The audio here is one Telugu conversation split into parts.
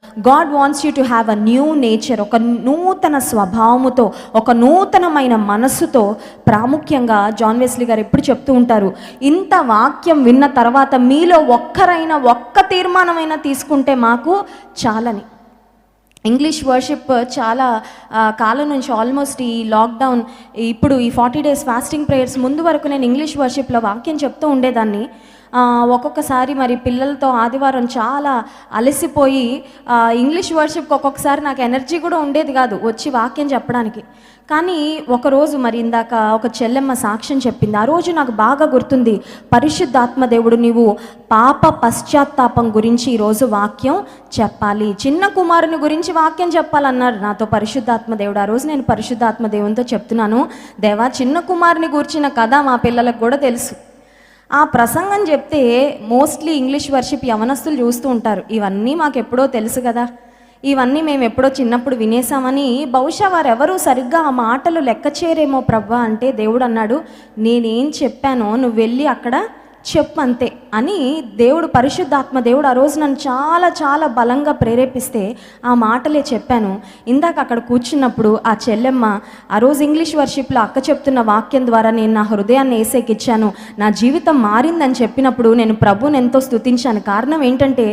God wants you to have a new nature, ఒక నూతన స్వభావముతో, ఒక నూతనమైన మనస్సుతో. ప్రాముఖ్యంగా జాన్ వెస్లీ గారు ఎప్పుడు చెప్తూ ఉంటారు, ఇంత వాక్యం విన్న తర్వాత మీలో ఒక్కరైనా ఒక్క తీర్మానమైనా తీసుకుంటే మాకు చాలని. ఇంగ్లీష్ వర్షిప్ చాలా కాలం నుంచి, ఆల్మోస్ట్ ఈ లాక్డౌన్, ఇప్పుడు ఈ 40 days ఫాస్టింగ్ ప్రేయర్స్ ముందు వరకు నేను ఇంగ్లీష్ వర్షిప్లో వాక్యం చెప్తూ ఉండేదాన్ని. ఒక్కొక్కసారి మరి పిల్లలతో ఆదివారం చాలా అలసిపోయి ఇంగ్లీష్ వర్షిప్కి ఒక్కొక్కసారి నాకు ఎనర్జీ కూడా ఉండేది కాదు వచ్చి వాక్యం చెప్పడానికి. కానీ ఒకరోజు మరి ఇందాక ఒక చెల్లెమ్మ సాక్ష్యం చెప్పింది. ఆ రోజు నాకు బాగా గుర్తుంది. పరిశుద్ధాత్మ దేవుడు, నీవు పాప పశ్చాత్తాపం గురించి ఈరోజు వాక్యం చెప్పాలి, చిన్న కుమారుని గురించి వాక్యం చెప్పాలన్నారు నాతో పరిశుద్ధాత్మ దేవుడు. ఆ రోజు నేను పరిశుద్ధాత్మ దేవునితో చెప్తున్నాను, దేవా చిన్న కుమారుని గురించిన కథ మా పిల్లలకు కూడా తెలుసు. ఆ ప్రసంగం చెప్తే మోస్ట్లీ ఇంగ్లీష్ వర్షిప్ యవనస్తులు చూస్తూ ఉంటారు, ఇవన్నీ మాకు ఎప్పుడో తెలుసు కదా, ఇవన్నీ మేము ఎప్పుడో చిన్నప్పుడు వినేసామని. బహుశా వారెవరూ సరిగ్గా ఆ మాటలు లెక్క చేయరేమో ప్రభా అంటే, దేవుడు అన్నాడు, నేనేం చెప్పానో నువ్వు వెళ్ళి అక్కడ చెప్పు అంతే అని. దేవుడు, పరిశుద్ధాత్మ దేవుడు ఆ రోజు నన్ను చాలా చాలా బలంగా ప్రేరేపిస్తే ఆ మాటలే చెప్పాను. ఇందాక అక్కడ కూర్చున్నప్పుడు ఆ చెల్లెమ్మ ఆ రోజు ఇంగ్లీష్ వర్షిప్లో అక్క చెప్తున్న వాక్యం ద్వారా నేను నా హృదయాన్ని ఏసేకిచ్చాను, నా జీవితం మారిందని చెప్పినప్పుడు నేను ప్రభువుని ఎంతో స్తుతించాను. కారణం ఏంటంటే,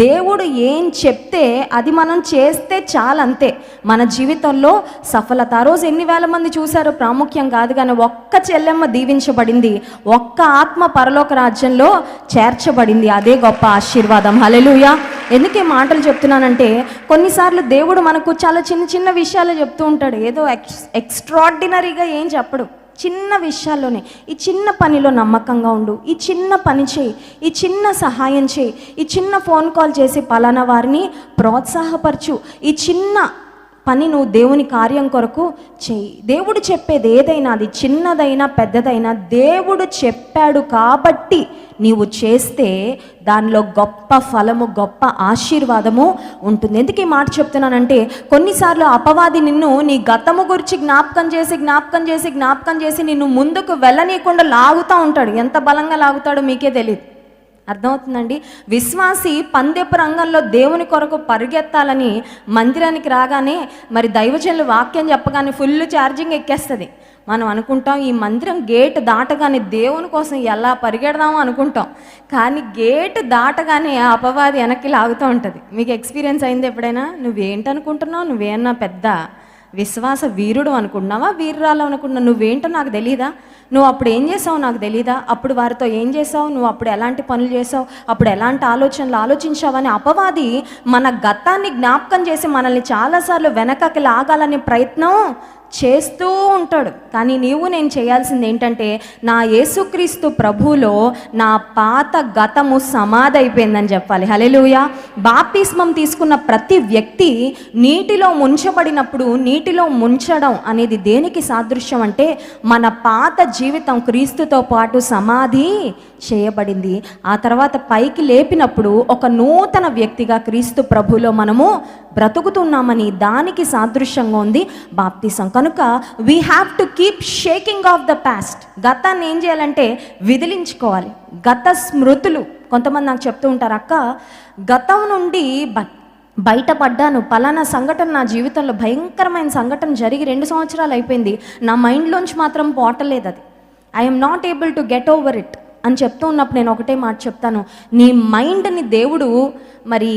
దేవుడు ఏం చెప్తే అది మనం చేస్తే చాలంతే మన జీవితంలో సఫలత. ఆ రోజు ఎన్ని వేల మంది చూశారో ప్రాముఖ్యం కాదు, కానీ ఒక్క చెల్లెమ్మ దీవించబడింది, ఒక్క ఆత్మ పరలోక రాజ్యంలో చేర్చబడింది. అదే గొప్ప ఆశీర్వాదం. హల్లెలూయా. ఎందుకే మాటలు చెప్తున్నానంటే, కొన్నిసార్లు దేవుడు మనకు చాలా చిన్న చిన్న విషయాలు చెప్తూ ఉంటాడు, ఏదో ఎక్స్ట్రాడినరీగా ఏం చెప్పడు. చిన్న విషయాల్లోనే, ఈ చిన్న పనిలో నమ్మకంగా ఉండు, ఈ చిన్న పని చేయి, ఈ చిన్న సహాయం చేయి, ఈ చిన్న ఫోన్ కాల్ చేసి పలానా వారిని ప్రోత్సాహపరచు, ఈ చిన్న పని నువ్వు దేవుని కార్యం కొరకు చెయ్యి. దేవుడు చెప్పేది ఏదైనా, అది చిన్నదైనా పెద్దదైనా, దేవుడు చెప్పాడు కాబట్టి నీవు చేస్తే దానిలో గొప్ప ఫలము, గొప్ప ఆశీర్వాదము ఉంటుంది. ఎందుకు ఈ మాట చెప్తున్నానంటే, కొన్నిసార్లు అపవాది నిన్ను నీ గతము గురించి జ్ఞాపకం చేసి నిన్ను ముందుకు వెళ్ళనీయకుండా లాగుతూ ఉంటాడు. ఎంత బలంగా లాగుతాడో మీకే తెలియదు. అర్థమవుతుందండి? విశ్వాసి పందెపు రంగంలో దేవుని కొరకు పరిగెత్తాలని మందిరానికి రాగానే, మరి దైవజనులు వాక్యం చెప్పగానే ఫుల్ ఛార్జింగ్ ఎక్కేస్తుంది. మనం అనుకుంటాం ఈ మందిరం గేట్ దాటగానే దేవుని కోసం ఎలా పరిగెడదామో అనుకుంటాం, కానీ గేట్ దాటగానే ఆ అపవాది వెనక్కి లాగుతూ ఉంటుంది. మీకు ఎక్స్పీరియన్స్ అయింది ఎప్పుడైనా? నువ్వేంటనుకుంటున్నావు? నువ్వేమన్నా పెద్ద విశ్వాస వీరుడు అనుకుంటున్నావా, వీరురాలు అనుకుంటున్నావు? నువ్వేంటో నాకు తెలీదా? నువ్వు అప్పుడు ఏం చేసావు నాకు తెలీదా? అప్పుడు వారితో ఏం చేసావు? నువ్వు అప్పుడు ఎలాంటి పనులు చేసావు? అప్పుడు ఎలాంటి ఆలోచనలు ఆలోచించావని అపవాది మన గతాన్ని జ్ఞాపకం చేసి మనల్ని చాలాసార్లు వెనకకి లాగాలనే ప్రయత్నం చేస్తూ ఉంటాడు. కానీ నేను చేయాల్సింది ఏంటంటే, నా యేసుక్రీస్తు ప్రభువులో నా పాత గతము సమాధి అయిపోయిందని చెప్పాలి. హల్లెలూయా. బాప్తిస్మం తీసుకున్న ప్రతి వ్యక్తి నీటిలో ముంచబడినప్పుడు, నీటిలో ముంచడం అనేది దేనికి సాదృశ్యం అంటే, మన పాత జీవితం క్రీస్తుతో పాటు సమాధి చేయబడింది. ఆ తర్వాత పైకి లేపినప్పుడు ఒక నూతన వ్యక్తిగా క్రీస్తు ప్రభువులో మనము బ్రతుకుతున్నామని దానికి సాదృశ్యంగా ఉంది బాప్తిసం. కనుక we have to keep shaking of the past. గతాన్ని ఏం చేయాలంటే విదిలించుకోవాలి. గత స్మృతులు, కొంతమంది నాకు చెప్తూ ఉంటారు, అక్క గతం నుండి బయటపడ్డాను, పలానా సంఘటన నా జీవితంలో భయంకరమైన సంఘటన జరిగి 2 సంవత్సరాలు అయిపోయింది, నా మైండ్లోంచి మాత్రం పోవట్లేదు, అది I'm not able to get over it అని చెప్తూ ఉన్నప్పుడు నేను ఒకటే మాట చెప్తాను, నీ మైండ్ని దేవుడు మరి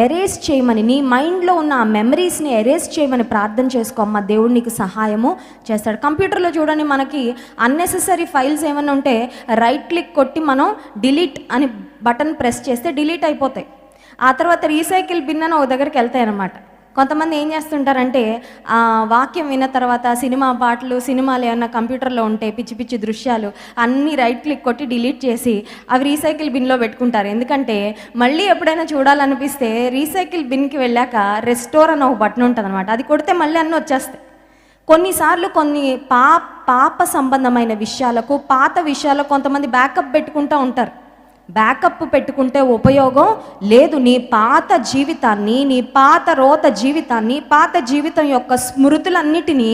ఎరేస్ చేయమని, నీ మైండ్లో ఉన్న ఆ మెమరీస్ని ఎరేస్ చేయమని ప్రార్థన చేసుకో అమ్మ, దేవుడు నీకు సహాయము చేస్తాడు. కంప్యూటర్లో చూడండి, మనకి అన్నెసెసరీ ఫైల్స్ ఏమైనా ఉంటే రైట్ క్లిక్ కొట్టి మనం డిలీట్ అని బటన్ ప్రెస్ చేస్తే డిలీట్ అయిపోతాయి. ఆ తర్వాత రీసైకిల్ బిన్ అని ఒక దగ్గరికి వెళ్తాయి అన్నమాట. కొంతమంది ఏం చేస్తుంటారంటే, వాక్యం విన్న తర్వాత సినిమా పాటలు, సినిమాలు ఏమన్నా కంప్యూటర్లో ఉంటే పిచ్చి పిచ్చి దృశ్యాలు అన్నీ రైట్ క్లిక్ కొట్టి డిలీట్ చేసి అవి రీసైకిల్ బిన్లో పెట్టుకుంటారు. ఎందుకంటే మళ్ళీ ఎప్పుడైనా చూడాలనిపిస్తే రీసైకిల్ బిన్కి వెళ్ళాక రెస్టోర్ అని ఒక బటన్ ఉంటుంది అనమాట, అది కొడితే మళ్ళీ అన్నీ వచ్చేస్తాయి. కొన్నిసార్లు కొన్ని పాప సంబంధమైన విషయాలకు, పాత విషయాలకు కొంతమంది బ్యాకప్ పెట్టుకుంటూ ఉంటారు. బ్యాకప్ పెట్టుకుంటే ఉపయోగం లేదు. నీ పాత జీవితాన్ని, నీ పాత రోత జీవితాన్ని, పాత జీవితం యొక్క స్మృతులన్నిటినీ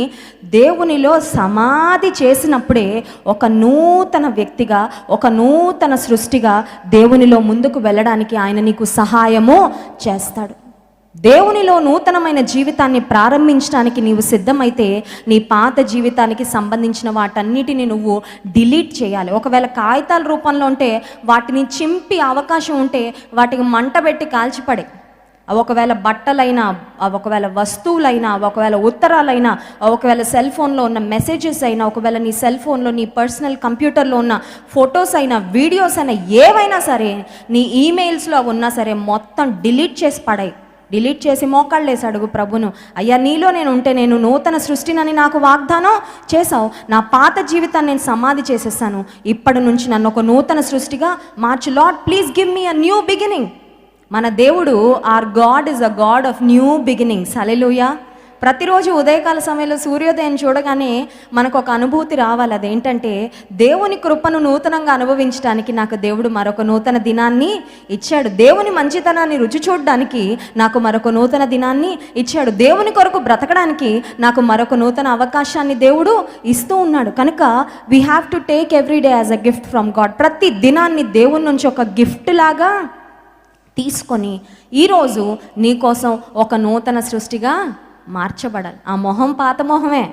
దేవునిలో సమాధి చేసినప్పుడే ఒక నూతన వ్యక్తిగా, ఒక నూతన సృష్టిగా దేవునిలో ముందుకు వెళ్ళడానికి ఆయన నీకు సహాయము చేస్తాడు. దేవునిలో నూతనమైన జీవితాన్ని ప్రారంభించడానికి నీవు సిద్ధమైతే నీ పాత జీవితానికి సంబంధించిన వాటన్నిటిని నువ్వు డిలీట్ చేయాలి. ఒకవేళ కాగితాల రూపంలో ఉంటే వాటిని చింపి అవకాశం ఉంటే వాటికి మంట పెట్టి కాల్చిపడే. ఒకవేళ బట్టలైనా, ఒకవేళ వస్తువులైనా, ఒకవేళ ఉత్తరాలైనా, ఒకవేళ సెల్ ఫోన్లో ఉన్న మెసేజెస్ అయినా, ఒకవేళ నీ సెల్ ఫోన్లో నీ పర్సనల్ కంప్యూటర్లో ఉన్న ఫొటోస్ అయినా, వీడియోస్ అయినా, ఏవైనా సరే, నీ ఈమెయిల్స్లో ఉన్నా సరే మొత్తం డిలీట్ చేసి పడాయి. డిలీట్ చేసి మోకాళ్ళేసి అడుగు ప్రభును, అయ్యా నీలో నేను ఉంటే నేను నూతన సృష్టినని నాకు వాగ్దానం చేసావు, నా పాత జీవితాన్ని నేను సమాధి చేసేసాను, ఇప్పటి నుంచి నన్ను ఒక నూతన సృష్టిగా మార్చు lord, please give me a new beginning. మన దేవుడు, our god is a god of new beginnings. Hallelujah. ప్రతిరోజు ఉదయకాల సమయంలో సూర్యోదయం చూడగానే మనకు ఒక అనుభూతి రావాలి. అదేంటంటే దేవుని కృపను నూతనంగా అనుభవించడానికి నాకు దేవుడు మరొక నూతన దినాన్ని ఇచ్చాడు. దేవుని మంచితనాన్ని రుచి చూడడానికి నాకు మరొక నూతన దినాన్ని ఇచ్చాడు. దేవుని కొరకు బ్రతకడానికి నాకు మరొక నూతన అవకాశాన్ని దేవుడు ఇస్తూ ఉన్నాడు. కనుక we have to take every day as a gift from God. ప్రతి దినాన్ని దేవుని నుంచి ఒక గిఫ్ట్ లాగా తీసుకొని ఈరోజు నీకోసం ఒక నూతన సృష్టిగా మార్చబడాలి. ఆ మొహం పాత మొహమే,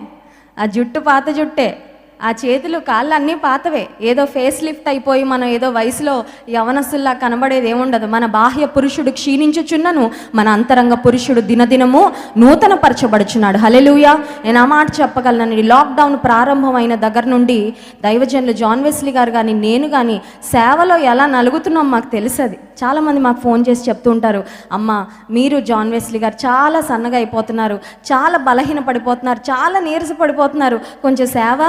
ఆ జుట్టు పాత జుట్టే, ఆ చేతులు కాళ్ళు అన్నీ పాతవే. ఏదో ఫేస్ లిఫ్ట్ అయిపోయి మనం ఏదో వయసులో యవనస్తుల్లా కనబడేది ఏముండదు. మన బాహ్య పురుషుడు క్షీణించుచున్నను మన అంతరంగ పురుషుడు దినదినము నూతన పరచబడుచున్నాడు. హల్లెలూయా. నేను ఆ మాట చెప్పగలను. ఈ లాక్డౌన్ ప్రారంభమైన దగ్గర నుండి దైవజనులు జాన్ వెస్లీ గారు కానీ నేను కానీ సేవలో ఎలా నలుగుతున్నాం మాకు తెలుసది. చాలామంది మాకు ఫోన్ చేసి చెప్తూ ఉంటారు, అమ్మ మీరు జాన్ వెస్లీ గారు చాలా సన్నగా అయిపోతున్నారు, చాలా బలహీన పడిపోతున్నారు, చాలా నీరస పడిపోతున్నారు, కొంచెం సేవ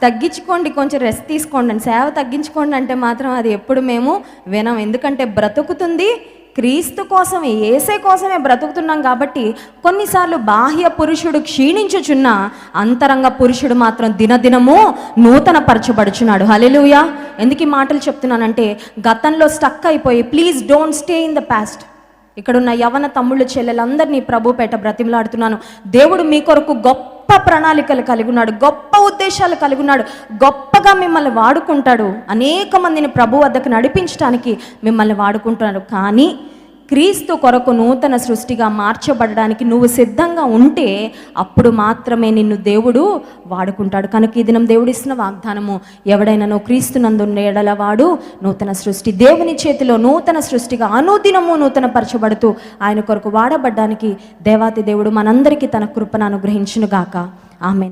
తగ్గించుకోండి, కొంచెం రెస్ట్ తీసుకోండి అని. సేవ తగ్గించుకోండి అంటే మాత్రం అది ఎప్పుడు మేము వినం. ఎందుకంటే బ్రతుకుతుంది క్రీస్తు కోసమే, యేసే కోసమే బ్రతుకుతున్నాం. కాబట్టి కొన్నిసార్లు బాహ్య పురుషుడు క్షీణించుచున్న అంతరంగ పురుషుడు మాత్రం దినదినము నూతన పరచబడుచున్నాడు. హల్లెలూయా. ఎందుకు ఈ మాటలు చెప్తున్నానంటే గతంలో స్టక్ అయిపోయి please don't stay in the past. ఇక్కడున్న యవన తమ్ముళ్ళు చెల్లెలందరినీ ప్రభు పేట బ్రతిమలాడుతున్నాను. దేవుడు మీ కొరకు గొప్ప ప్రణాళికలు కలిగి ఉన్నాడు, గొప్ప ఉద్దేశాలు కలిగి ఉన్నాడు, గొప్పగా మిమ్మల్ని వాడుకుంటాడు. అనేక మందిని ప్రభు వద్దకు నడిపించడానికి మిమ్మల్ని వాడుకుంటున్నాడు. కానీ క్రీస్తు కొరకు నూతన సృష్టిగా మార్చబడడానికి నువ్వు సిద్ధంగా ఉంటే అప్పుడు మాత్రమే నిన్ను దేవుడు వాడుకుంటాడు. కనుక ఈ దినం దేవుడు ఇస్తున్న వాగ్దానము, ఎవడైనా నువ్వు క్రీస్తునందు ఎడల వాడు నూతన సృష్టి. దేవుని చేతిలో నూతన సృష్టిగా అనుదినము నూతన పరచబడుతూ ఆయన కొరకు వాడబడ్డానికి దేవాతి దేవుడు మనందరికీ తన కృపను అనుగ్రహించును గాక. ఆమేన్.